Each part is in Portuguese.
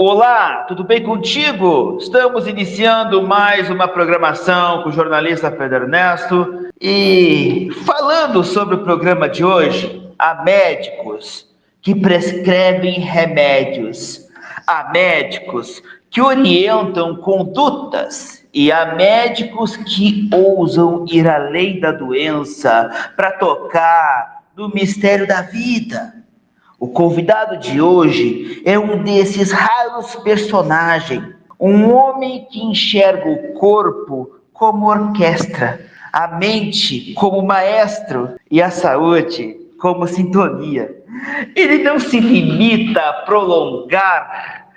Olá, tudo bem contigo? Estamos iniciando mais uma programação com o jornalista Pedro Ernesto e falando sobre o programa de hoje, há médicos que prescrevem remédios, há médicos que orientam condutas e há médicos que ousam ir além da doença para tocar no mistério da vida. O convidado de hoje é um desses raros personagens, um homem que enxerga o corpo como orquestra, a mente como maestro e a saúde como sintonia. Ele não se limita a prolongar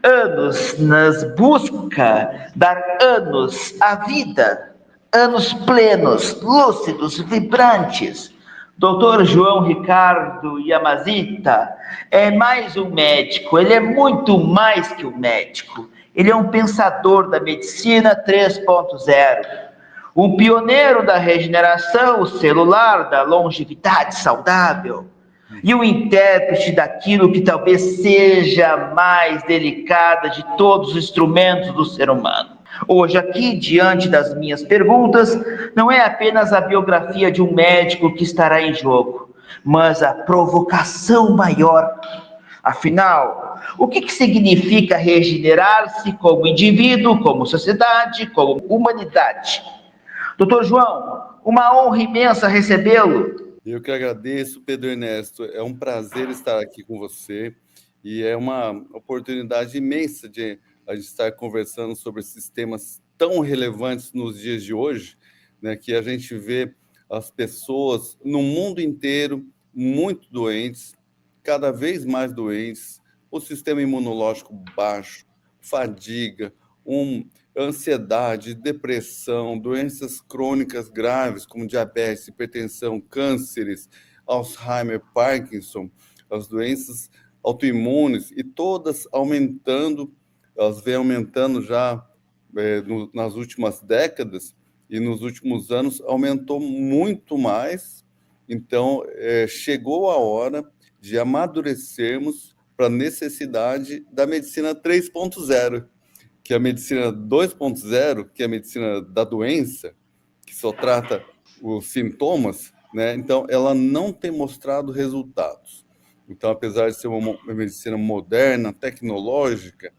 anos nas busca, dar anos à vida, anos plenos, lúcidos, vibrantes. Doutor João Ricardo Yamazita é mais um médico, ele é muito mais que um médico. Ele é um pensador da medicina 3.0, um pioneiro da regeneração celular, da longevidade saudável e o intérprete daquilo que talvez seja a mais delicada de todos os instrumentos do ser humano. Hoje, aqui, diante das minhas perguntas, não é apenas a biografia de um médico que estará em jogo, mas a provocação maior. Afinal, o que significa regenerar-se como indivíduo, como sociedade, como humanidade? Doutor João, uma honra imensa recebê-lo. Eu que agradeço, Pedro Ernesto. É um prazer estar aqui com você e é uma oportunidade imensa de a gente estar conversando sobre esses temas tão relevantes nos dias de hoje, né, que a gente vê as pessoas no mundo inteiro muito doentes, cada vez mais doentes, o sistema imunológico baixo, fadiga, ansiedade, depressão, doenças crônicas graves como diabetes, hipertensão, cânceres, Alzheimer, Parkinson, as doenças autoimunes e todas aumentando, elas vêm aumentando já nas últimas décadas e nos últimos anos aumentou muito mais. Então, chegou a hora de amadurecermos para a necessidade da medicina 3.0, que é a medicina 2.0, que é a medicina da doença, que só trata os sintomas, né? Então, ela não tem mostrado resultados. Então, apesar de ser uma medicina moderna, tecnológica,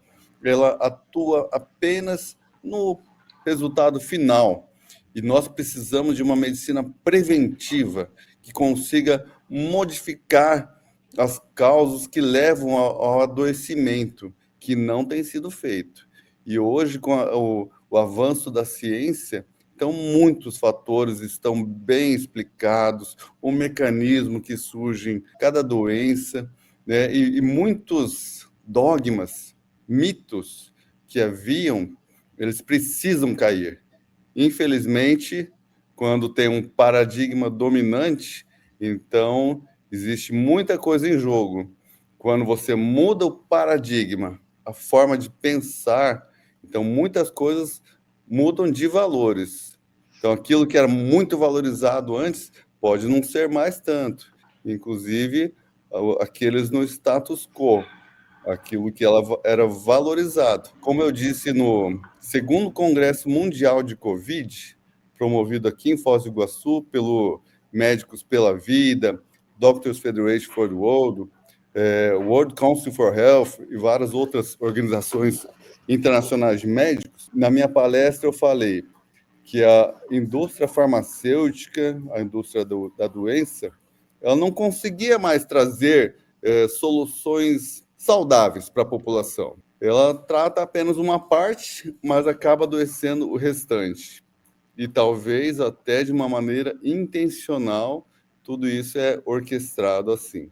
ela atua apenas no resultado final. E nós precisamos de uma medicina preventiva que consiga modificar as causas que levam ao adoecimento, que não tem sido feito. E hoje, com o avanço da ciência, então muitos fatores estão bem explicados, o mecanismo que surge em cada doença, né? E muitos dogmas, mitos que haviam, eles precisam cair. Infelizmente, quando tem um paradigma dominante, então existe muita coisa em jogo. Quando você muda o paradigma, a forma de pensar, então muitas coisas mudam de valores. Então aquilo que era muito valorizado antes pode não ser mais tanto. Inclusive aqueles no status quo, aquilo que ela era valorizado. Como eu disse no segundo Congresso Mundial de Covid, promovido aqui em Foz do Iguaçu pelo Médicos pela Vida, Doctors Federation for the World, World Council for Health e várias outras organizações internacionais de médicos, na minha palestra eu falei que a indústria farmacêutica, a indústria da doença, ela não conseguia mais trazer soluções saudáveis para a população. Ela trata apenas uma parte, mas acaba adoecendo o restante. E talvez até de uma maneira intencional, tudo isso é orquestrado assim.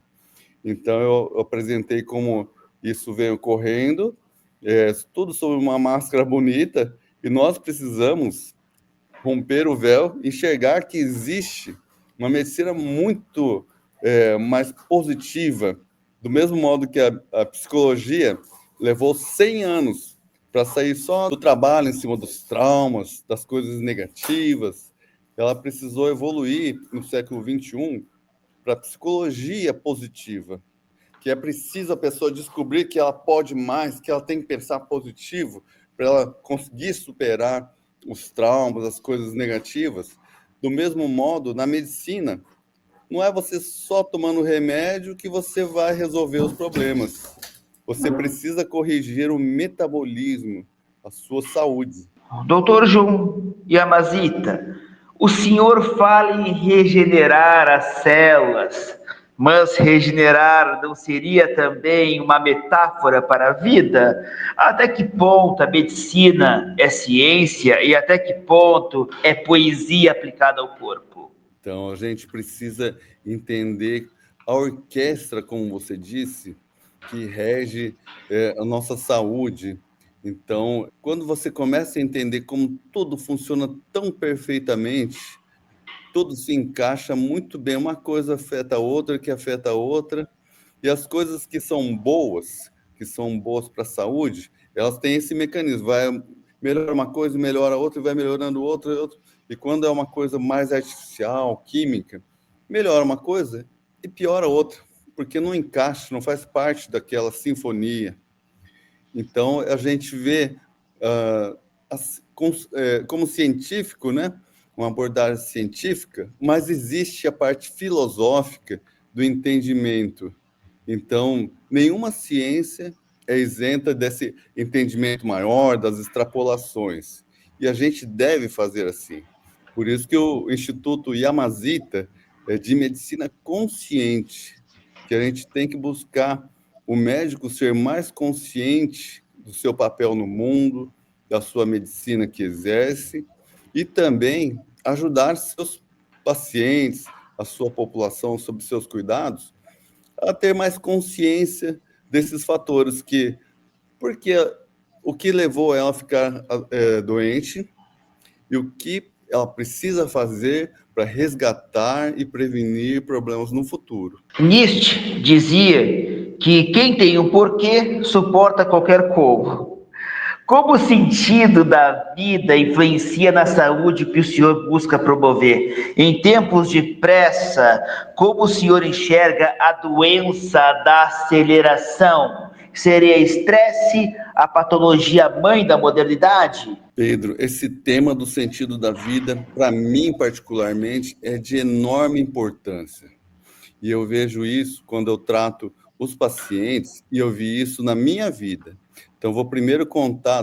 Então, eu apresentei como isso vem ocorrendo, tudo sob uma máscara bonita, e nós precisamos romper o véu, enxergar que existe uma medicina muito mais positiva, do mesmo modo que a psicologia levou 100 anos para sair só do trabalho em cima dos traumas, das coisas negativas. Ela precisou evoluir no século XXI para a psicologia positiva, que é preciso a pessoa descobrir que ela pode mais, que ela tem que pensar positivo para ela conseguir superar os traumas, as coisas negativas. Do mesmo modo, na medicina, não é você só tomando remédio que você vai resolver os problemas. Você precisa corrigir o metabolismo, a sua saúde. Doutor João Yamazita, o senhor fala em regenerar as células, mas regenerar não seria também uma metáfora para a vida? Até que ponto a medicina é ciência e até que ponto é poesia aplicada ao corpo? Então, a gente precisa entender a orquestra, como você disse, que rege a nossa saúde. Então, quando você começa a entender como tudo funciona tão perfeitamente, tudo se encaixa muito bem, uma coisa afeta a outra, que afeta a outra, e as coisas que são boas para a saúde, elas têm esse mecanismo, vai melhora uma coisa, melhora outra, e vai melhorando outra, outra, e quando é uma coisa mais artificial, química, melhora uma coisa e piora outra, porque não encaixa, não faz parte daquela sinfonia. Então, a gente vê, como científico, né, uma abordagem científica, mas existe a parte filosófica do entendimento. Então, nenhuma ciência é isenta desse entendimento maior, das extrapolações. E a gente deve fazer assim. Por isso que o Instituto Yamazita é de medicina consciente, que a gente tem que buscar o médico ser mais consciente do seu papel no mundo, da sua medicina que exerce, e também ajudar seus pacientes, a sua população, sobre seus cuidados, a ter mais consciência desses fatores porque o que levou ela a ficar doente e o que ela precisa fazer para resgatar e prevenir problemas no futuro. Nietzsche dizia que quem tem um porquê suporta qualquer como. Como o sentido da vida influencia na saúde que o senhor busca promover? Em tempos de pressa, como o senhor enxerga a doença da aceleração? Seria estresse a patologia mãe da modernidade? Pedro, esse tema do sentido da vida, para mim particularmente, é de enorme importância. E eu vejo isso quando eu trato os pacientes, e eu vi isso na minha vida. Então, vou primeiro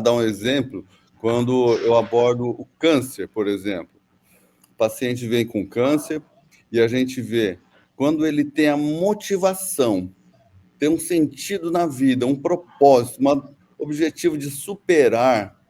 dar um exemplo, quando eu abordo o câncer, por exemplo. O paciente vem com câncer e a gente vê, quando ele tem a motivação, tem um sentido na vida, um propósito, um objetivo de superar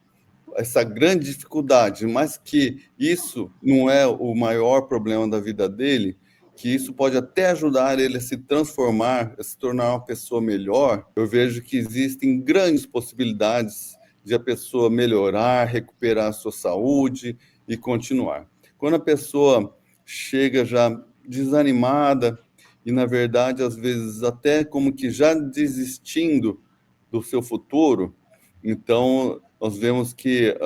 essa grande dificuldade, mas que isso não é o maior problema da vida dele, que isso pode até ajudar ele a se transformar, a se tornar uma pessoa melhor, eu vejo que existem grandes possibilidades de a pessoa melhorar, recuperar a sua saúde e continuar. Quando a pessoa chega já desanimada e, na verdade, às vezes até como que já desistindo do seu futuro, então nós vemos que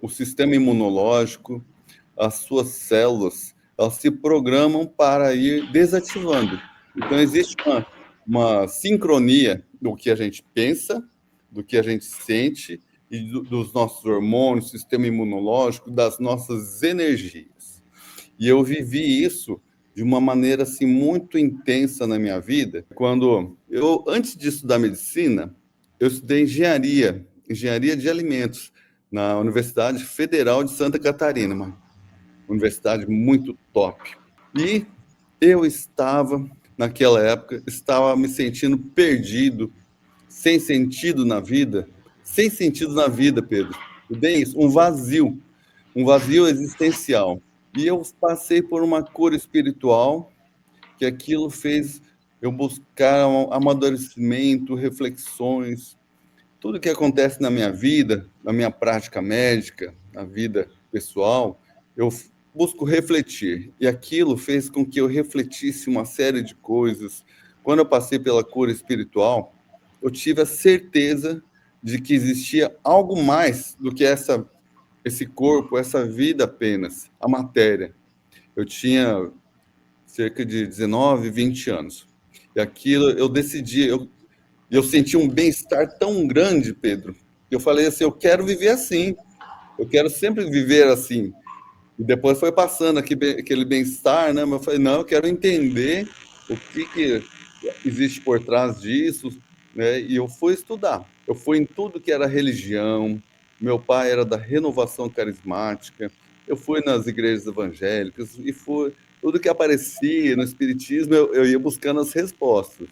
o sistema imunológico, as suas células, elas se programam para ir desativando. Então, existe uma sincronia do que a gente pensa, do que a gente sente, e dos nossos hormônios, sistema imunológico, das nossas energias. E eu vivi isso de uma maneira assim, muito intensa na minha vida. Quando eu, antes de estudar medicina, eu estudei engenharia de alimentos, na Universidade Federal de Santa Catarina, uma universidade muito top. E eu naquela época, estava me sentindo perdido, sem sentido na vida, Pedro. E bem isso, um vazio existencial. E eu passei por uma cura espiritual, que aquilo fez eu buscar um amadurecimento, reflexões, tudo que acontece na minha vida, na minha prática médica, na vida pessoal, eu busco refletir. E aquilo fez com que eu refletisse uma série de coisas. Quando eu passei pela cura espiritual, eu tive a certeza de que existia algo mais do que esse corpo, essa vida apenas, a matéria. Eu tinha cerca de 19, 20 anos. E aquilo eu decidi, eu senti um bem-estar tão grande, Pedro. Eu falei assim, eu quero viver assim, eu quero sempre viver assim. E depois foi passando aquele bem-estar, né? Mas eu falei, não, eu quero entender o que existe por trás disso, né? E eu fui estudar. Eu fui em tudo que era religião. Meu pai era da renovação carismática. Eu fui nas igrejas evangélicas e fui tudo que aparecia no espiritismo, eu ia buscando as respostas.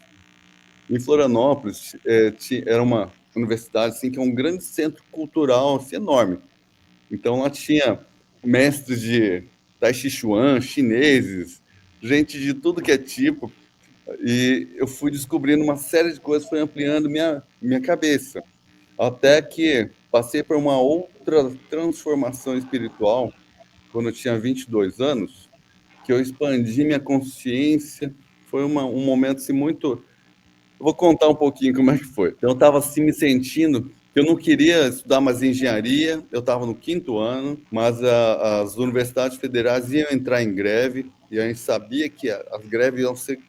Em Florianópolis, era uma universidade assim que é um grande centro cultural, assim, enorme. Então lá tinha mestres de Tai Chi Chuan, chineses, gente de tudo que é tipo, e eu fui descobrindo uma série de coisas, foi ampliando minha cabeça. Até que passei por uma outra transformação espiritual, quando eu tinha 22 anos, que eu expandi minha consciência. Foi um momento assim, muito. Eu vou contar um pouquinho como é que foi. Então, eu estava assim me sentindo que eu não queria estudar mais engenharia, eu estava no 5º ano, mas as universidades federais iam entrar em greve, e a gente sabia que as greves iam ser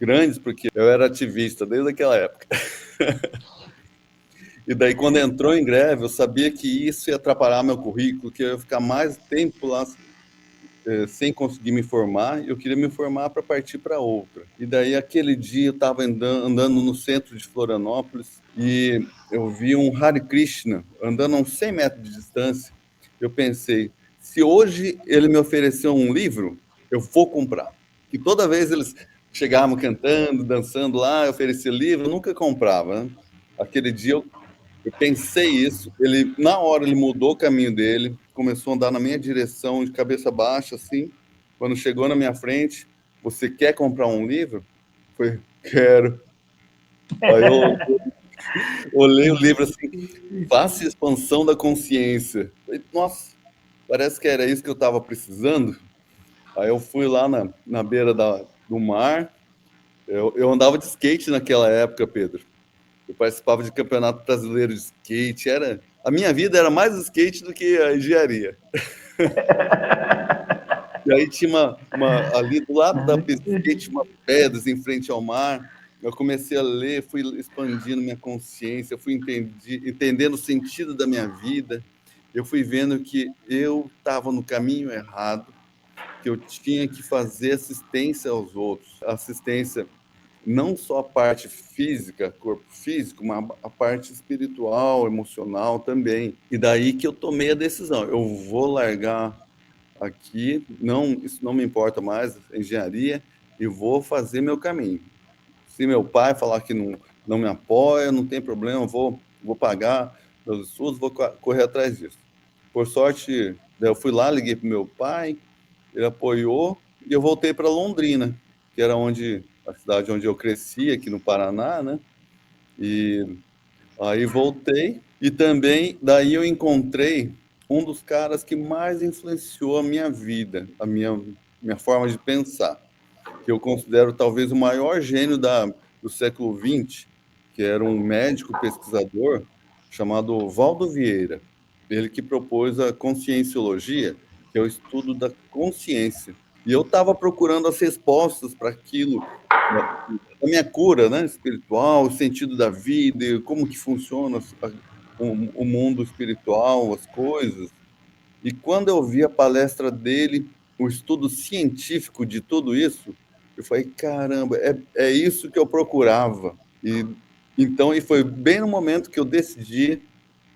grandes, porque eu era ativista desde aquela época. E daí, quando entrou em greve, eu sabia que isso ia atrapalhar meu currículo, que eu ia ficar mais tempo lá sem conseguir me formar, eu queria me formar para partir para outra. E daí, aquele dia, eu estava andando no centro de Florianópolis e eu vi um Hare Krishna andando a uns 100 metros de distância. Eu pensei, se hoje ele me oferecer um livro, eu vou comprar. E toda vez eles chegavam cantando, dançando lá, eu oferecia livro, eu nunca comprava, né? Aquele dia eu pensei isso, ele na hora ele mudou o caminho dele, começou a andar na minha direção de cabeça baixa assim. Quando chegou na minha frente, você quer comprar um livro? Foi, quero. Aí eu olhei o livro assim, Face Expansão da Consciência. Falei, nossa, parece que era isso que eu estava precisando. Aí eu fui lá na beira do mar. Eu andava de skate naquela época, Pedro. Eu participava de campeonato brasileiro de skate. A minha vida era mais skate do que a engenharia. E aí tinha ali do lado da pista de skate, umas pedras em frente ao mar. Eu comecei a ler, fui expandindo minha consciência, fui entendendo o sentido da minha vida. Eu fui vendo que eu estava no caminho errado, que eu tinha que fazer assistência aos outros. Assistência não só a parte física, corpo físico, mas a parte espiritual, emocional também. E daí que eu tomei a decisão, eu vou largar aqui, não, isso não me importa mais, engenharia, e vou fazer meu caminho. Se meu pai falar que não me apoia, não tem problema, vou pagar meus estudos, vou correr atrás disso. Por sorte, eu fui lá, liguei para meu pai, ele apoiou, e eu voltei para Londrina, que era a cidade onde eu cresci, aqui no Paraná, né? E aí voltei, e também daí eu encontrei um dos caras que mais influenciou a minha vida, minha forma de pensar, que eu considero talvez o maior gênio do século XX, que era um médico pesquisador chamado Valdo Vieira. Ele que propôs a conscienciologia, que é o estudo da consciência. E eu estava procurando as respostas para aquilo, né, a minha cura, né, espiritual, o sentido da vida, e como que funciona o mundo espiritual, as coisas. E quando eu vi a palestra dele, o estudo científico de tudo isso, eu falei, caramba, é isso que eu procurava. E foi bem no momento que eu decidi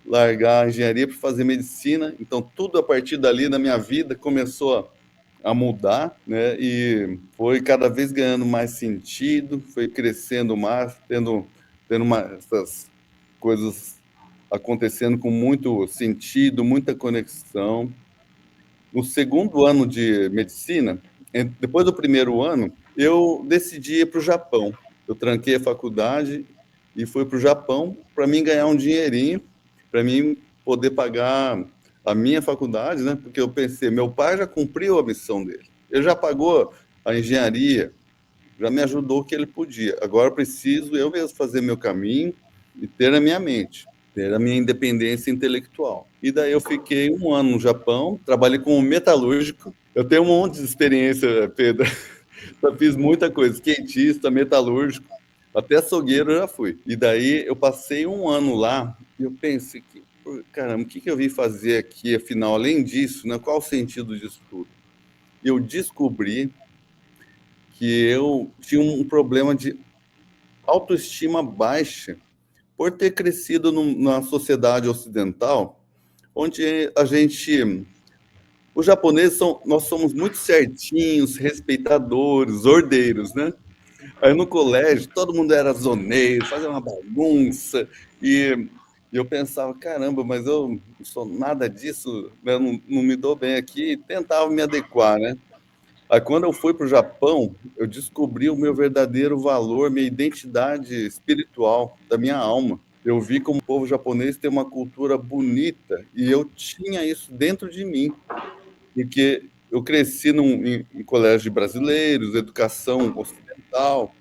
largar a engenharia para fazer medicina. Então, tudo a partir dali na minha vida começou a mudar, né? E foi cada vez ganhando mais sentido, foi crescendo mais, tendo essas coisas acontecendo com muito sentido, muita conexão. No segundo ano de medicina, depois do primeiro ano, eu decidi ir para o Japão. Eu tranquei a faculdade e fui para o Japão para mim ganhar um dinheirinho, para mim poder pagar a minha faculdade, né? Porque eu pensei, meu pai já cumpriu a missão dele. Ele já pagou a engenharia, já me ajudou o que ele podia. Agora eu preciso eu mesmo fazer meu caminho e ter a minha mente, ter a minha independência intelectual. E daí eu fiquei um ano no Japão, trabalhei como metalúrgico. Eu tenho um monte de experiência, Pedro. Já fiz muita coisa, skatista, metalúrgico, até açougueiro eu já fui. E daí eu passei um ano lá e eu pensei que, caramba, o que eu vim fazer aqui, afinal, além disso, né? Qual o sentido disso tudo? Eu descobri que eu tinha um problema de autoestima baixa por ter crescido na sociedade ocidental, onde a gente, os japoneses nós somos muito certinhos, respeitadores, ordeiros, né? Aí no colégio todo mundo era zoneiro, fazia uma bagunça e eu pensava, caramba, mas eu não sou nada disso, né? Eu não me dou bem aqui, e tentava me adequar, né? Aí quando eu fui para o Japão, eu descobri o meu verdadeiro valor, minha identidade espiritual, da minha alma. Eu vi como o povo japonês tem uma cultura bonita e eu tinha isso dentro de mim, porque eu cresci em colégio de brasileiros, educação ocidental,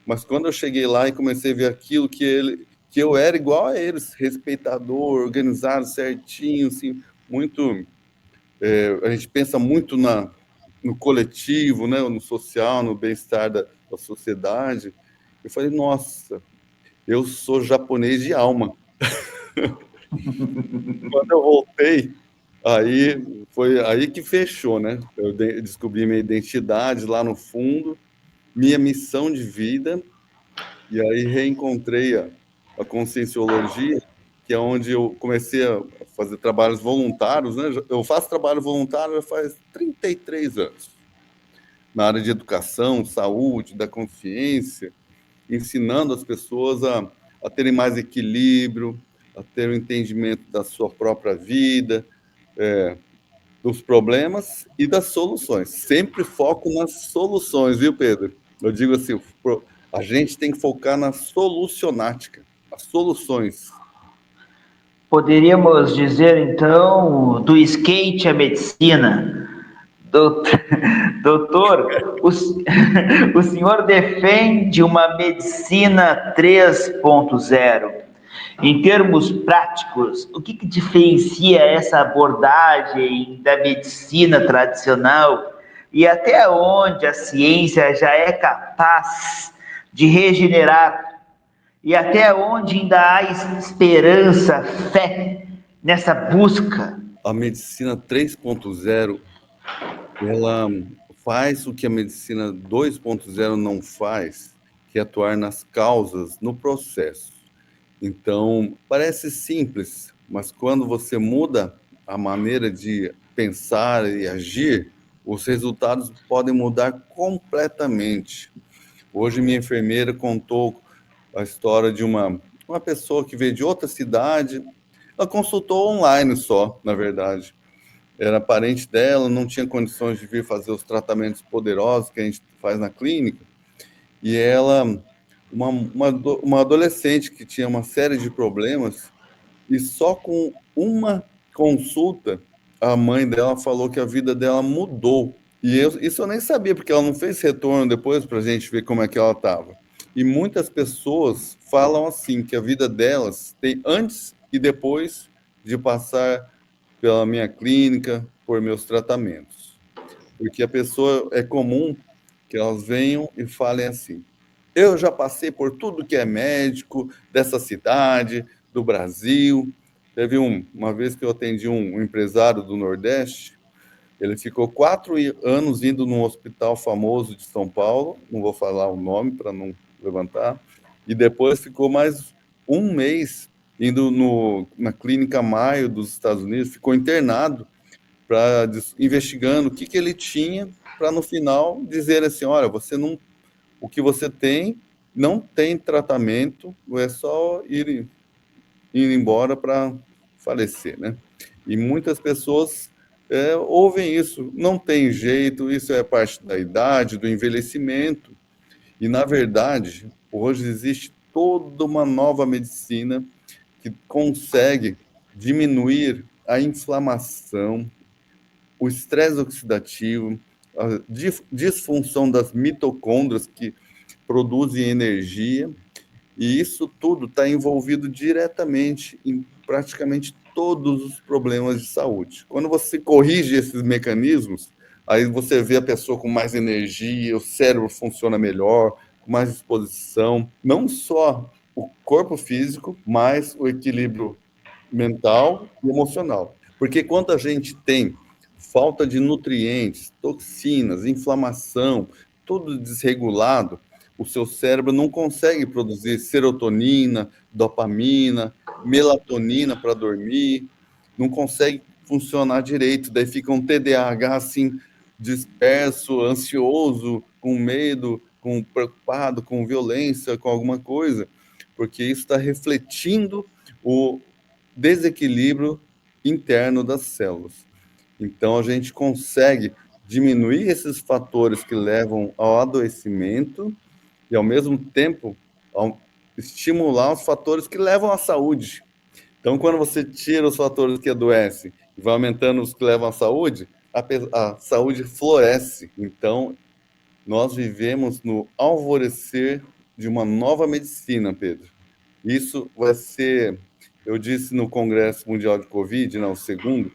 mas quando eu cheguei lá e comecei a ver aquilo que eu era igual a eles, respeitador, organizado certinho, assim, muito a gente pensa muito no coletivo, né, no social, no bem-estar da sociedade. Eu falei, nossa, eu sou japonês de alma. Quando eu voltei, aí foi aí que fechou, né? Eu descobri minha identidade lá no fundo, minha missão de vida, e aí reencontrei a conscienciologia, que é onde eu comecei a fazer trabalhos voluntários, né? Eu faço trabalho voluntário já faz 33 anos, na área de educação, saúde, da consciência, ensinando as pessoas a terem mais equilíbrio, a ter um entendimento da sua própria vida, dos problemas e das soluções. Sempre foco nas soluções, viu, Pedro? Eu digo assim, a gente tem que focar na solucionática, as soluções. Poderíamos dizer, então, do skate à medicina. Doutor, doutor, o senhor defende uma medicina 3.0. Em termos práticos, o que diferencia essa abordagem da medicina tradicional e até onde a ciência já é capaz de regenerar e até onde ainda há esperança, fé nessa busca? A medicina 3.0 ela faz o que a medicina 2.0 não faz, que é atuar nas causas, no processo. Então, parece simples, mas quando você muda a maneira de pensar e agir, os resultados podem mudar completamente. Hoje, minha enfermeira contou a história de uma pessoa que veio de outra cidade. Ela consultou online só, na verdade. Era parente dela, não tinha condições de vir fazer os tratamentos poderosos que a gente faz na clínica. E ela, uma adolescente que tinha uma série de problemas, e só com uma consulta, a mãe dela falou que a vida dela mudou. Isso eu nem sabia, porque ela não fez retorno depois para a gente ver como é que ela estava. E muitas pessoas falam assim, que a vida delas tem antes e depois de passar pela minha clínica, por meus tratamentos. Porque a pessoa, é comum que elas venham e falem assim, eu já passei por tudo que é médico dessa cidade, do Brasil. Teve uma vez que eu atendi um empresário do Nordeste, ele ficou 4 anos indo num hospital famoso de São Paulo, não vou falar o nome para não levantar, e depois ficou mais um mês indo na Clínica Mayo dos Estados Unidos, ficou internado, investigando o que ele tinha, para no final dizer assim, olha, você não, o que você tem não tem tratamento, é só ir embora para falecer, né? E muitas pessoas ouvem isso, não tem jeito, isso é parte da idade, do envelhecimento. E, na verdade, hoje existe toda uma nova medicina que consegue diminuir a inflamação, o estresse oxidativo, a disfunção das mitocôndrias que produzem energia, e isso tudo está envolvido diretamente em praticamente todos os problemas de saúde. Quando você corrige esses mecanismos, aí você vê a pessoa com mais energia, o cérebro funciona melhor, com mais disposição, não só o corpo físico, mas o equilíbrio mental e emocional. Porque quando a gente tem falta de nutrientes, toxinas, inflamação, tudo desregulado, o seu cérebro não consegue produzir serotonina, dopamina, melatonina para dormir, não consegue funcionar direito, daí fica um TDAH assim disperso, ansioso, com medo, com preocupado, com violência, com alguma coisa, porque isso está refletindo o desequilíbrio interno das células. Então, a gente consegue diminuir esses fatores que levam ao adoecimento e, ao mesmo tempo, estimular os fatores que levam à saúde. Então, quando você tira os fatores que adoecem e vai aumentando os que levam à saúde, a saúde floresce. Então, nós vivemos no alvorecer de uma nova medicina, Pedro. Isso vai ser, eu disse no Congresso Mundial de Covid, não, o segundo,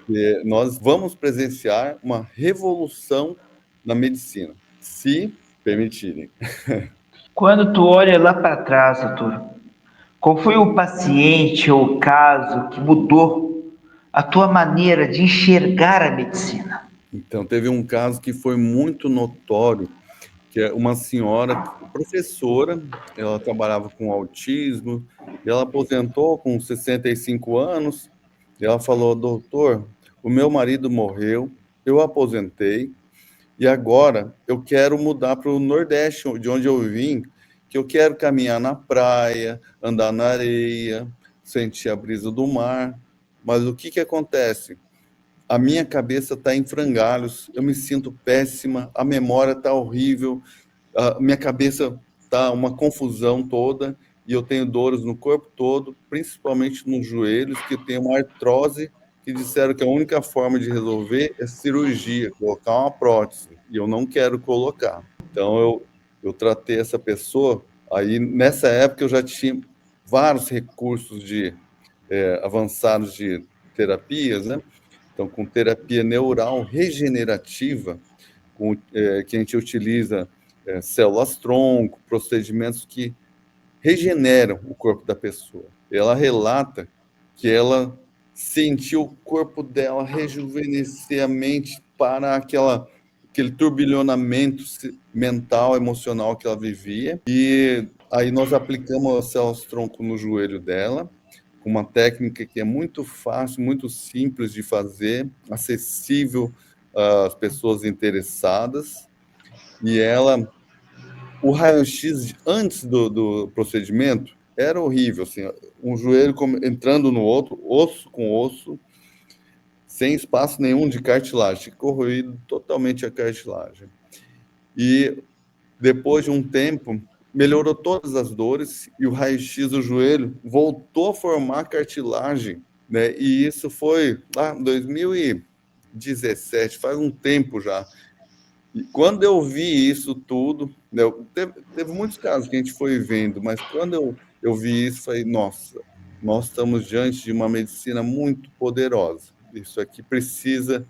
que nós vamos presenciar uma revolução na medicina, se permitirem. Quando tu olha lá para trás, doutor, qual foi o paciente ou o caso que mudou a tua maneira de enxergar a medicina? Então, teve um caso que foi muito notório, que é uma senhora professora, ela trabalhava com autismo, e ela aposentou com 65 anos, e ela falou, doutor, o meu marido morreu, eu aposentei, e agora eu quero mudar para o Nordeste, de onde eu vim, que eu quero caminhar na praia, andar na areia, sentir a brisa do mar, mas o que acontece? A minha cabeça está em frangalhos, eu me sinto péssima, a memória está horrível, a minha cabeça está uma confusão toda e eu tenho dores no corpo todo, principalmente nos joelhos, que eu tenho uma artrose, que disseram que a única forma de resolver é cirurgia, colocar uma prótese, e eu não quero colocar. Então, eu tratei essa pessoa, aí nessa época eu já tinha vários recursos avançados de terapias, né? Então, com terapia neural regenerativa, que a gente utiliza células-tronco, procedimentos que regeneram o corpo da pessoa. Ela relata que ela sentiu o corpo dela rejuvenescer a mente para aquele turbilhonamento mental, emocional que ela vivia. E aí nós aplicamos as células-tronco no joelho dela, com uma técnica que é muito fácil, muito simples de fazer, acessível às pessoas interessadas. E o raio-x antes do procedimento era horrível, assim, um joelho entrando no outro, osso com osso, sem espaço nenhum de cartilagem, corroído totalmente a cartilagem. E depois de um tempo, melhorou todas as dores e o raio-x do joelho voltou a formar cartilagem, né? E isso foi lá em 2017, faz um tempo já. E quando eu vi isso tudo, né, teve muitos casos que a gente foi vendo, mas quando eu vi isso, falei, nossa, nós estamos diante de uma medicina muito poderosa. Isso aqui precisa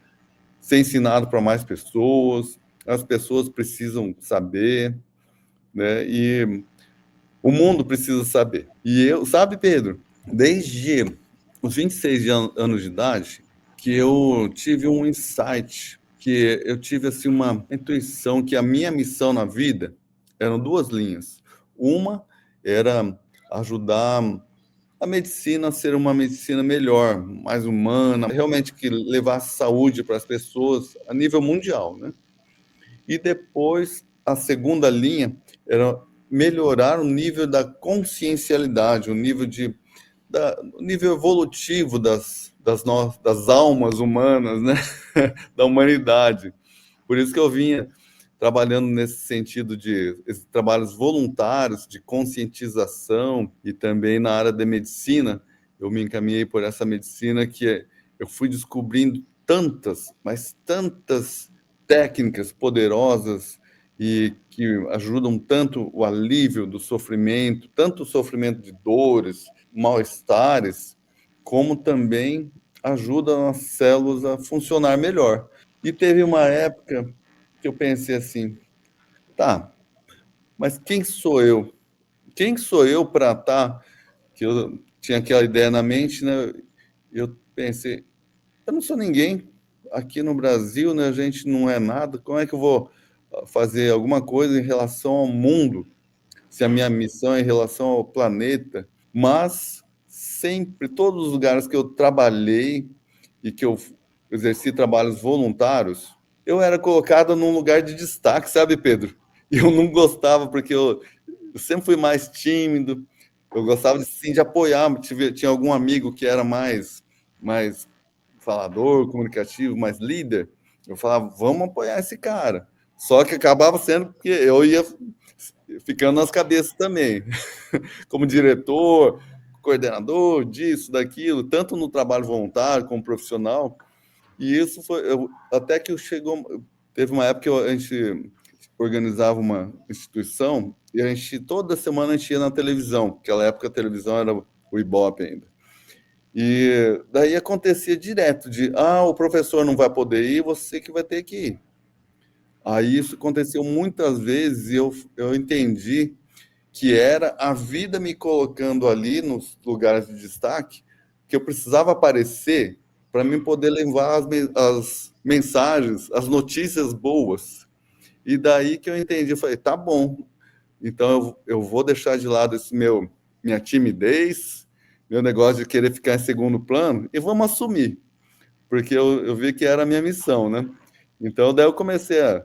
ser ensinado para mais pessoas, as pessoas precisam saber, né? E o mundo precisa saber. E sabe, Pedro, desde os 26 anos de idade, que eu tive um insight, que eu tive assim uma intuição que a minha missão na vida eram duas linhas. Uma era ajudar a medicina a ser uma medicina melhor, mais humana, realmente que levasse saúde para as pessoas a nível mundial, né? E depois, a segunda linha era melhorar o nível da consciencialidade, o nível evolutivo das almas humanas, né? Da humanidade. Por isso que eu vinha trabalhando nesse sentido de esses trabalhos voluntários de conscientização e também na área da medicina. Eu me encaminhei por essa medicina que eu fui descobrindo tantas, mas tantas técnicas poderosas e que ajudam tanto o alívio do sofrimento, tanto o sofrimento de dores, mal-estares, como também ajudam as células a funcionar melhor. E teve uma época que eu pensei assim, tá, mas quem sou eu? Quem sou eu para estar... Que eu tinha aquela ideia na mente, né? Eu pensei, eu não sou ninguém aqui no Brasil, né? A gente não é nada. Como é que eu vou fazer alguma coisa em relação ao mundo, se a minha missão é em relação ao planeta? Mas sempre, todos os lugares que eu trabalhei e que eu exerci trabalhos voluntários, eu era colocado num lugar de destaque, sabe, Pedro? E eu não gostava, porque eu sempre fui mais tímido, eu gostava de, sim, de apoiar. Tinha algum amigo que era mais falador, comunicativo, mais líder. Eu falava, vamos apoiar esse cara. Só que acabava sendo porque eu ia ficando nas cabeças também, como diretor, coordenador disso, daquilo, tanto no trabalho voluntário como profissional. E isso foi até que chegou. Teve uma época que a gente organizava uma instituição e a gente toda semana a gente ia na televisão. Naquela época a televisão era o Ibope ainda. E daí acontecia direto de, o professor não vai poder ir, você que vai ter que ir. Aí isso aconteceu muitas vezes e eu entendi que era a vida me colocando ali nos lugares de destaque, que eu precisava aparecer para mim poder levar as mensagens, as notícias boas. E daí que eu entendi, eu falei, tá bom, então eu vou deixar de lado minha timidez, meu negócio de querer ficar em segundo plano, e vamos assumir, porque eu vi que era a minha missão, né? Então daí eu comecei a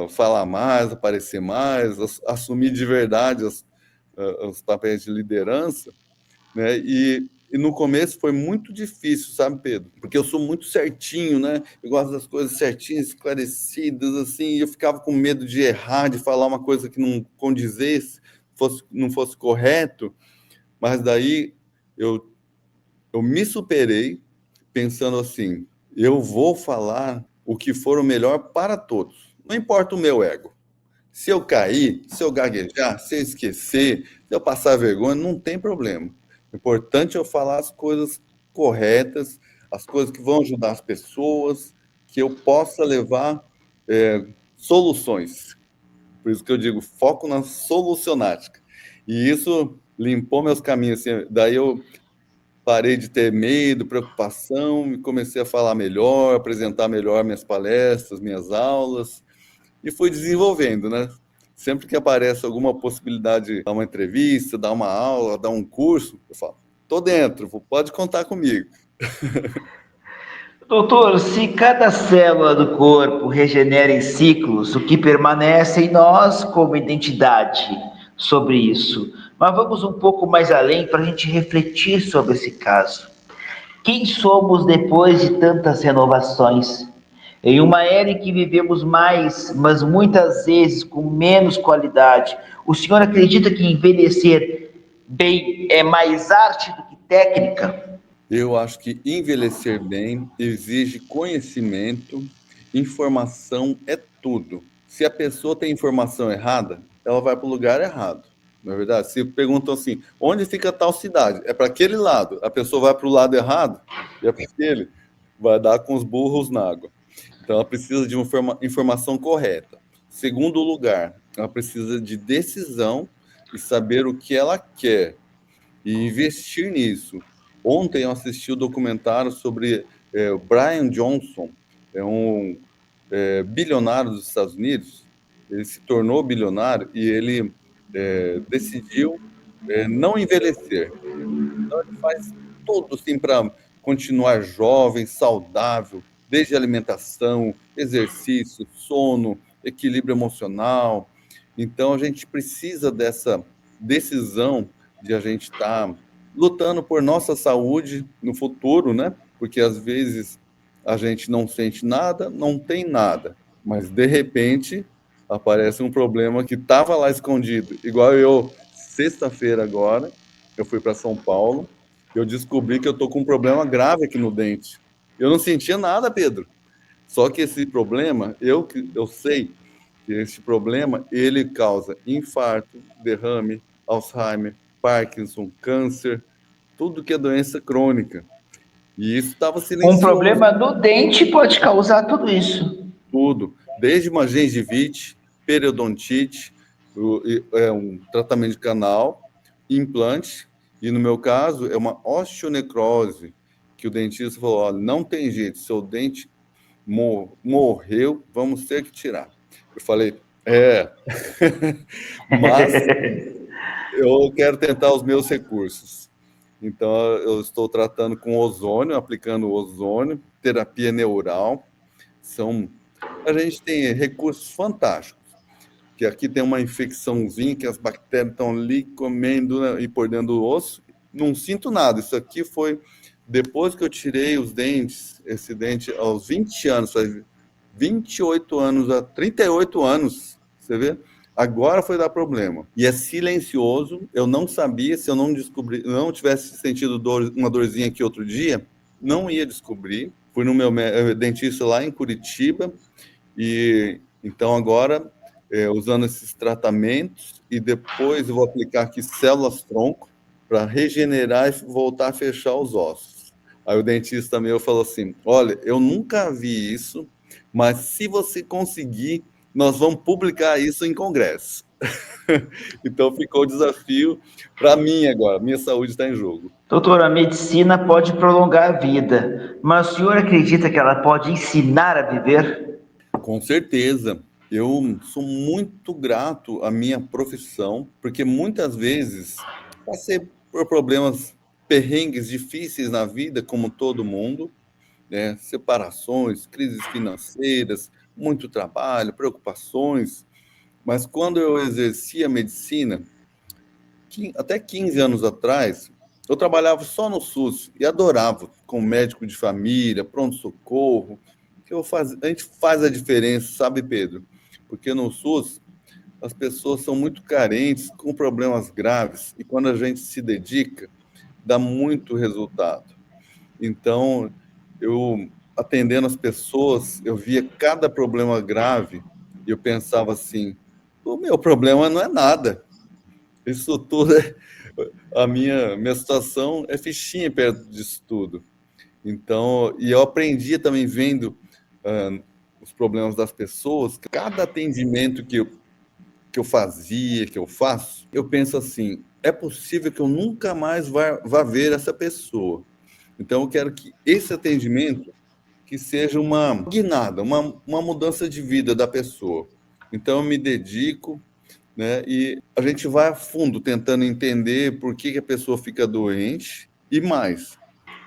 falar mais, aparecer mais, assumir de verdade os papéis de liderança, né? E no começo foi muito difícil, sabe, Pedro? Porque eu sou muito certinho, né? Eu gosto das coisas certinhas, esclarecidas, assim, e eu ficava com medo de errar, de falar uma coisa que não condizesse, não fosse correto, mas daí eu, eu me superei pensando assim, eu vou falar o que for o melhor para todos. Não importa o meu ego. Se eu cair, se eu gaguejar, se eu esquecer, se eu passar vergonha, não tem problema. O importante é eu falar as coisas corretas, as coisas que vão ajudar as pessoas, que eu possa levar soluções. Por isso que eu digo, foco na solucionática. E isso limpou meus caminhos. Assim, daí eu parei de ter medo, preocupação, e comecei a falar melhor, apresentar melhor minhas palestras, minhas aulas e fui desenvolvendo, né? Sempre que aparece alguma possibilidade de dar uma entrevista, dar uma aula, dar um curso, eu falo, tô dentro, pode contar comigo. Doutor, se cada célula do corpo regenera em ciclos, o que permanece em nós como identidade sobre isso? Mas vamos um pouco mais além para a gente refletir sobre esse caso. Quem somos depois de tantas renovações? Em uma era em que vivemos mais, mas muitas vezes com menos qualidade, o senhor acredita que envelhecer bem é mais arte do que técnica? Eu acho que envelhecer bem exige conhecimento, informação é tudo. Se a pessoa tem informação errada, ela vai para o lugar errado. Não é verdade? Se perguntam assim, onde fica tal cidade? É para aquele lado. A pessoa vai para o lado errado e é para aquele. Vai dar com os burros na água. Então, ela precisa de uma informação correta. Segundo lugar, ela precisa de decisão e saber o que ela quer e investir nisso. Ontem eu assisti o documentário sobre o Brian Johnson, é um bilionário dos Estados Unidos. Ele se tornou bilionário e ele decidiu não envelhecer. Então, ele faz tudo assim para continuar jovem, saudável, desde alimentação, exercício, sono, equilíbrio emocional. Então, a gente precisa dessa decisão de a gente estar lutando por nossa saúde no futuro, né? Porque às vezes a gente não sente nada, não tem nada, mas de repente aparece um problema que estava lá escondido. Igual eu, sexta-feira agora, eu fui para São Paulo, eu descobri que eu tô com um problema grave aqui no dente. Eu não sentia nada, Pedro. Só que esse problema, eu sei que esse problema ele causa infarto, derrame, Alzheimer, Parkinson, câncer, tudo que é doença crônica. E isso estava Um silencioso, problema no dente pode causar tudo isso. tudo, desde uma gengivite, periodontite, um tratamento de canal, implante, e no meu caso é uma osteonecrose, que o dentista falou, olha, não tem jeito, seu dente morreu, vamos ter que tirar. Eu falei, mas eu quero tentar os meus recursos. Então, eu estou tratando com ozônio, aplicando ozônio, terapia neural. A gente tem recursos fantásticos, que aqui tem uma infecçãozinha, que as bactérias estão ali comendo, né, e por dentro do osso. Não sinto nada. Isso aqui foi depois que eu tirei os dentes, esse dente aos 20 anos, faz 28 anos, a 38 anos, você vê? Agora foi dar problema. E é silencioso, eu não sabia, se eu não descobrir, não tivesse sentido uma dorzinha aqui outro dia, não ia descobrir. Fui no meu dentista lá em Curitiba, e então agora, usando esses tratamentos, e depois eu vou aplicar aqui células-tronco para regenerar e voltar a fechar os ossos. Aí o dentista meu falou assim, olha, eu nunca vi isso, mas se você conseguir, nós vamos publicar isso em congresso. Então ficou o desafio para mim agora, minha saúde está em jogo. Doutor, a medicina pode prolongar a vida, mas o senhor acredita que ela pode ensinar a viver? Com certeza. Eu sou muito grato à minha profissão, porque muitas vezes passei por problemas, perrengues difíceis na vida, como todo mundo, né? Separações, crises financeiras, muito trabalho, preocupações. Mas quando eu exerci a medicina, até 15 anos atrás, eu trabalhava só no SUS e adorava, como médico de família, pronto-socorro. A gente faz a diferença, sabe, Pedro? Porque no SUS as pessoas são muito carentes, com problemas graves, e quando a gente se dedica, dá muito resultado. Então, eu atendendo as pessoas, eu via cada problema grave e eu pensava assim: o meu problema não é nada. Isso tudo a minha situação é fichinha perto disso tudo. Então, e eu aprendi também vendo os problemas das pessoas, cada atendimento que eu fazia, que eu faço, eu penso assim, é possível que eu nunca mais vá ver essa pessoa. Então, eu quero que esse atendimento que seja uma guinada, uma mudança de vida da pessoa. Então, eu me dedico, né? E a gente vai a fundo tentando entender por que a pessoa fica doente e mais,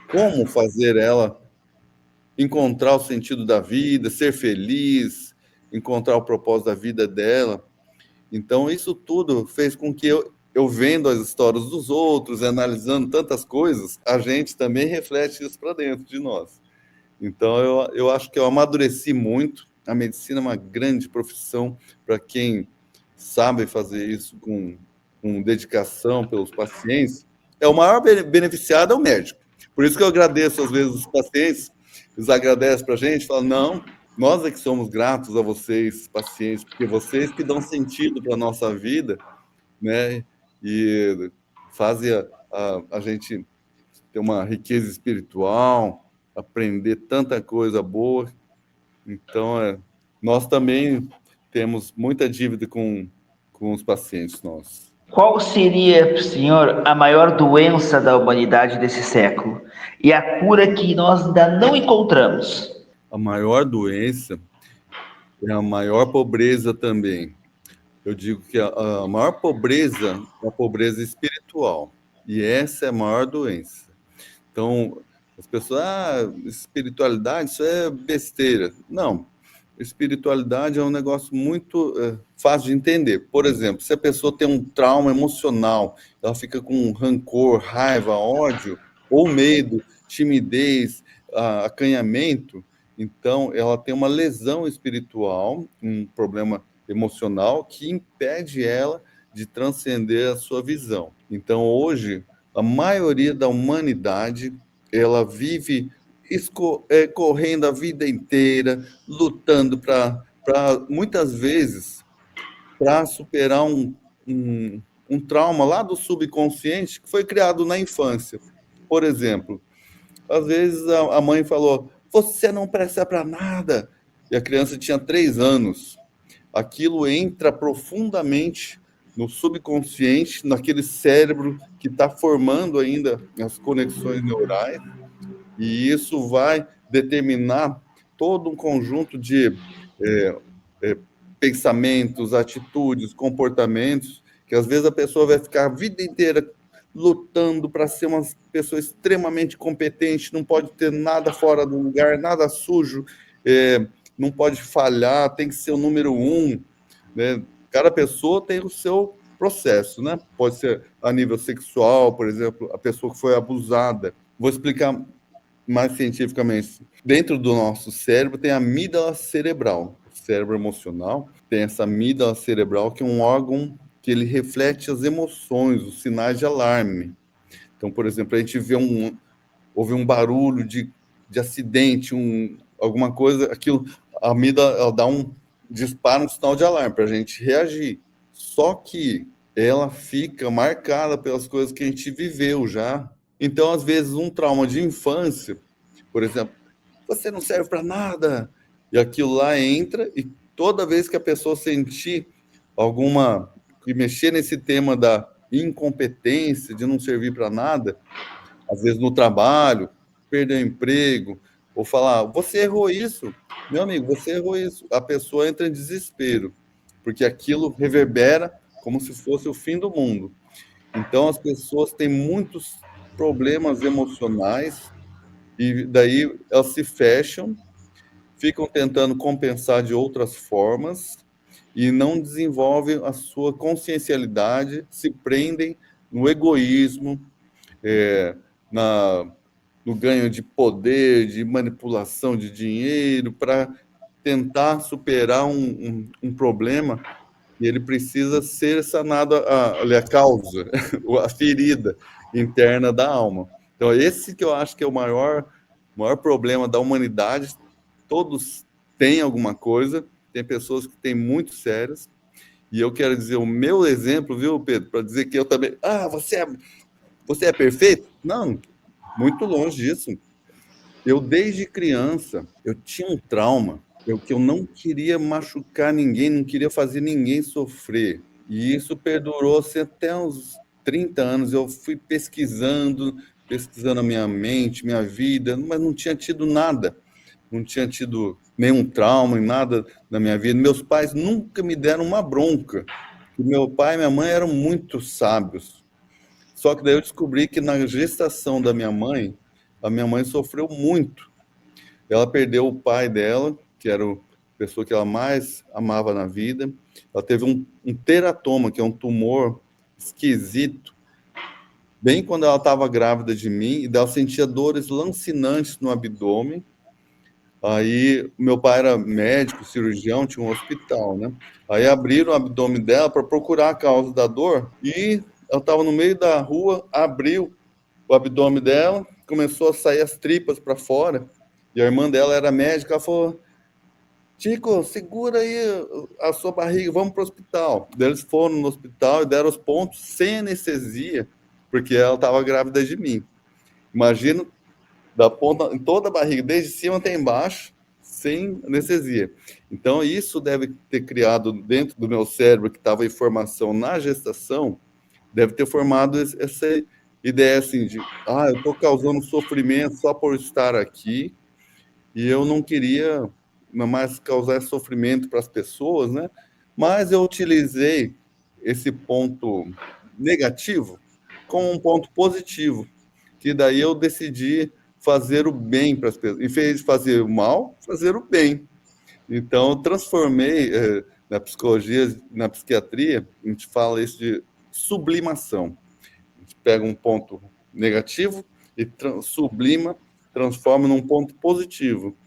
como fazer ela encontrar o sentido da vida, ser feliz, encontrar o propósito da vida dela. Então, isso tudo fez com que eu vendo as histórias dos outros, analisando tantas coisas, a gente também reflete isso para dentro de nós. Então, eu acho que eu amadureci muito. A medicina é uma grande profissão para quem sabe fazer isso com dedicação pelos pacientes. É o maior beneficiado é o médico. Por isso que eu agradeço, às vezes, os pacientes, eles agradecem para a gente, falam, não, nós é que somos gratos a vocês, pacientes, porque vocês que dão sentido para a nossa vida, né? E fazem a gente ter uma riqueza espiritual, aprender tanta coisa boa. Então, nós também temos muita dívida com os pacientes nossos. Qual seria, senhor, a maior doença da humanidade desse século? E a cura que nós ainda não encontramos? A maior doença é a maior pobreza também. Eu digo que a maior pobreza é a pobreza espiritual. E essa é a maior doença. Então, as pessoas, espiritualidade, isso é besteira. Não, espiritualidade é um negócio muito fácil de entender. Por exemplo, se a pessoa tem um trauma emocional, ela fica com rancor, raiva, ódio, ou medo, timidez, acanhamento, então ela tem uma lesão espiritual, um problema emocional que impede ela de transcender a sua visão. Então, hoje, a maioria da humanidade, ela vive correndo a vida inteira, lutando muitas vezes, para superar um trauma lá do subconsciente que foi criado na infância. Por exemplo, Às vezes a mãe falou, você não presta para nada, e a criança tinha 3 anos. Aquilo entra profundamente no subconsciente, naquele cérebro que está formando ainda as conexões neurais, e isso vai determinar todo um conjunto de é, pensamentos, atitudes, comportamentos, que às vezes a pessoa vai ficar a vida inteira lutando para ser uma pessoa extremamente competente, não pode ter nada fora do lugar, nada sujo, não pode falhar, tem que ser o número um, né? Cada pessoa tem o seu processo, né? Pode ser a nível sexual, por exemplo, a pessoa que foi abusada. Vou explicar mais cientificamente. Dentro do nosso cérebro tem a amígdala cerebral, o cérebro emocional tem essa amígdala cerebral que é um órgão que ele reflete as emoções, os sinais de alarme. Então, por exemplo, a gente ouve um barulho de acidente, alguma coisa, aquilo, a amígdala ela dá dispara um sinal de alarme para a gente reagir. Só que ela fica marcada pelas coisas que a gente viveu já. Então, às vezes, um trauma de infância, por exemplo, você não serve para nada, e aquilo lá entra, e toda vez que a pessoa sentir que mexer nesse tema da incompetência, de não servir para nada, às vezes no trabalho, perder o emprego, ou falar, você errou isso, meu amigo, você errou isso. A pessoa entra em desespero, porque aquilo reverbera como se fosse o fim do mundo. Então, as pessoas têm muitos problemas emocionais e daí elas se fecham, ficam tentando compensar de outras formas e não desenvolvem a sua consciencialidade, se prendem no egoísmo, é, na, no ganho de poder, de manipulação de dinheiro, para tentar superar um problema e ele precisa ser sanado a causa, a ferida interna da alma. Então, esse que eu acho que é o maior problema da humanidade. Todos têm alguma coisa, tem pessoas que têm muito sérias, e eu quero dizer o meu exemplo, viu, Pedro, para dizer que eu também. Ah, você é perfeito? Não, muito longe disso. Eu, desde criança, eu tinha um trauma, que eu não queria machucar ninguém, não queria fazer ninguém sofrer. E isso perdurou assim, até uns 30 anos. Eu fui pesquisando a minha mente, minha vida, mas não tinha tido nada. Não tinha tido nenhum trauma em nada na minha vida. Meus pais nunca me deram uma bronca. Meu pai e minha mãe eram muito sábios. Só que daí eu descobri que na gestação da minha mãe, a minha mãe sofreu muito. Ela perdeu o pai dela, que era a pessoa que ela mais amava na vida. Ela teve um teratoma, que é um tumor esquisito, bem quando ela estava grávida de mim, e ela sentia dores lancinantes no abdômen. Aí, meu pai era médico, cirurgião, tinha um hospital, né? Aí abriram o abdômen dela para procurar a causa da dor, e ela estava no meio da rua, abriu o abdômen dela, começou a sair as tripas para fora, e a irmã dela era médica, ela falou, Chico, segura aí a sua barriga, vamos para o hospital. Daí eles foram no hospital e deram os pontos sem anestesia, porque ela estava grávida de mim. Imagina, da ponta em toda a barriga, desde cima até embaixo, sem anestesia. Então, isso deve ter criado dentro do meu cérebro, que estava em formação na gestação, deve ter formado essa ideia assim de, eu estou causando sofrimento só por estar aqui, e eu não queria mais causar sofrimento para as pessoas, né? Mas eu utilizei esse ponto negativo como um ponto positivo, que daí eu decidi fazer o bem para as pessoas. Em vez de fazer o mal, fazer o bem. Então, eu transformei, na psicologia, na psiquiatria, a gente fala isso de sublimação. A gente pega um ponto negativo e sublima, transforma num ponto positivo.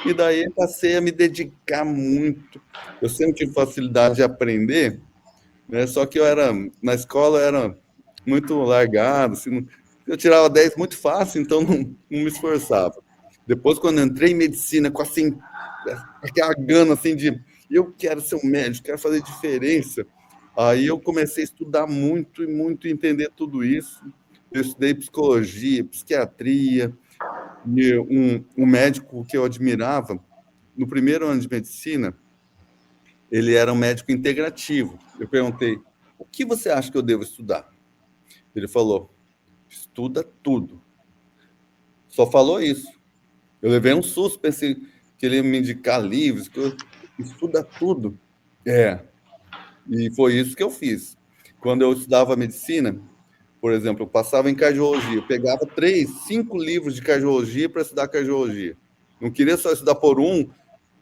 E daí eu passei a me dedicar muito. Eu sempre tive facilidade de aprender, né? Só que na escola, eu era muito largado, assim, eu tirava 10 muito fácil, então não me esforçava. Depois, quando eu entrei em medicina, com assim, aquela gana assim de eu quero ser um médico, quero fazer diferença, aí eu comecei a estudar muito e muito, entender tudo isso. Eu estudei psicologia, psiquiatria, E um médico que eu admirava, no primeiro ano de medicina, ele era um médico integrativo. Eu perguntei, o que você acha que eu devo estudar? Ele falou, estuda tudo. Só falou isso. Eu levei um susto, pensei que ele ia me indicar livros, que eu estuda tudo. E foi isso que eu fiz. Quando eu estudava medicina, por exemplo, eu passava em cardiologia, eu pegava 3, 5 livros de cardiologia para estudar cardiologia. Não queria só estudar por um,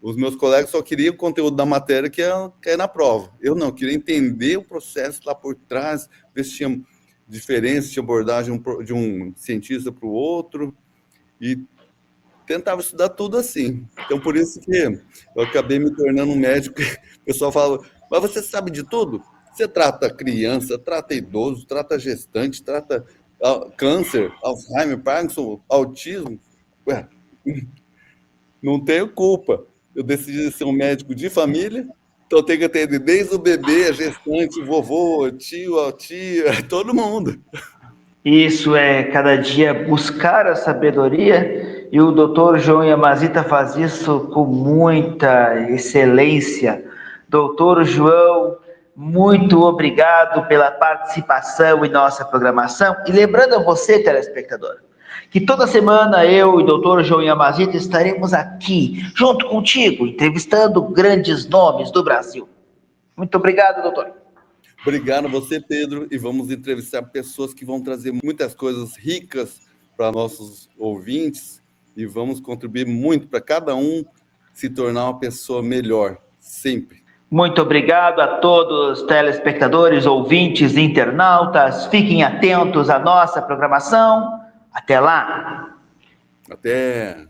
os meus colegas só queriam o conteúdo da matéria que é na prova. Eu não, eu queria entender o processo lá por trás, ver se tinha diferença de abordagem de um cientista para o outro, e tentava estudar tudo assim. Então, por isso que eu acabei me tornando um médico. O pessoal fala, mas você sabe de tudo? Você trata criança, trata idoso, trata gestante, trata câncer, Alzheimer, Parkinson, autismo. Ué, não tenho culpa. Eu decidi ser um médico de família, então eu tenho que atender desde o bebê, a gestante, o vovô, o tio, a tia, todo mundo. Isso é cada dia buscar a sabedoria, e o doutor João Yamazita faz isso com muita excelência. Doutor João, muito obrigado pela participação em nossa programação. E lembrando a você, telespectador, que toda semana eu e o doutor João Yamazita estaremos aqui, junto contigo, entrevistando grandes nomes do Brasil. Muito obrigado, doutor. Obrigado a você, Pedro, e vamos entrevistar pessoas que vão trazer muitas coisas ricas para nossos ouvintes e vamos contribuir muito para cada um se tornar uma pessoa melhor, sempre. Muito obrigado a todos os telespectadores, ouvintes, internautas. Fiquem atentos à nossa programação. Até lá! Até!